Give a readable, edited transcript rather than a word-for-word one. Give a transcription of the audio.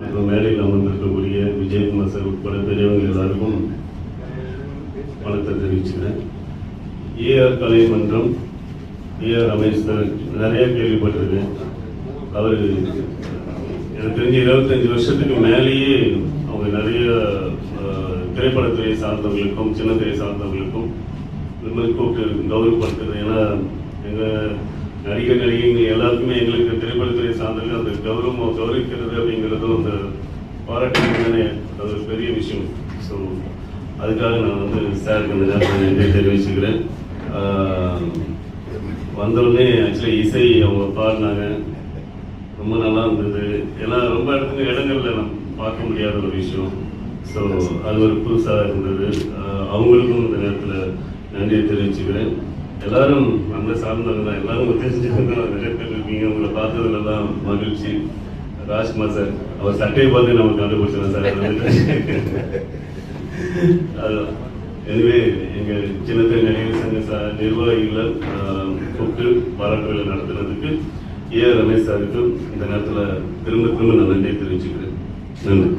மற்றும் மேடையில் அமர்ந்திருக்கக்கூடிய விஜயகுமார் சார் உட்பட பெரியவங்க எல்லாருக்கும் வணக்கத்தை தெரிவிச்சுக்கிறேன். ஏஆர் கலை மன்றம், ஏஆர் ரமேஷ் சார் நிறைய கேள்விப்பட்டிருக்கேன். அவர் எனக்கு தெரிஞ்சு 25 வருஷத்துக்கு மேலேயே அவங்க நிறைய திரைப்படத்துறை சார்ந்தவர்களுக்கும் சின்ன திரை சார்ந்தவர்களுக்கும் இந்த மாதிரி கூப்பிட்டு கௌரவப்படுத்துறது. ஏன்னா எங்கள் நடிகர் நடிகைங்க எல்லாருக்குமே எங்களுக்கு திரைப்படத்துறை சார்ந்தவர்கள் அந்த கௌரவிக்கிறது அப்படிங்கிறதும் அந்த பாராட்டுறது தானே, அது ஒரு பெரிய விஷயம். ஸோ அதுக்காக நான் சாருக்கு அந்த நேரத்தில் நன்றி தெரிவிச்சுக்கிறேன். வந்தவுடனே ஆக்சுவலி இசை அவங்க பாடினாங்க, ரொம்ப நல்லா இருந்தது. ஏன்னா ரொம்ப இடங்கள்ல நம்ம பார்க்க முடியாத ஒரு விஷயம். ஸோ அது ஒரு புதுசாக இருந்தது. அவங்களுக்கும் இந்த நேரத்தில் நன்றியை தெரிவிச்சுக்கிறேன். எல்லாரும் நம்மளை சார்ந்தவங்க தான், எல்லாரும் தெரிஞ்சவங்க தான், நிறைய பேர் இருக்கீங்க. உங்களை பார்த்ததுலலாம் மகிழ்ச்சி. ராஜ்குமார் சார் அவர் சட்டையை பார்த்து நம்ம கண்டுபிடிச்சோம் சார். அதுதான். எனவே எங்கள் சின்னத்திரை நடிகர் சங்க நிர்வாகிகளை கூப்பிட்டு பாராட்டு விழா நடத்துனதுக்கு ஏஆர் ரமேஷ் சாருக்கு இந்த நேரத்தில் திரும்ப நான் நன்றி தெரிவிச்சுக்கிறேன். நன்றி.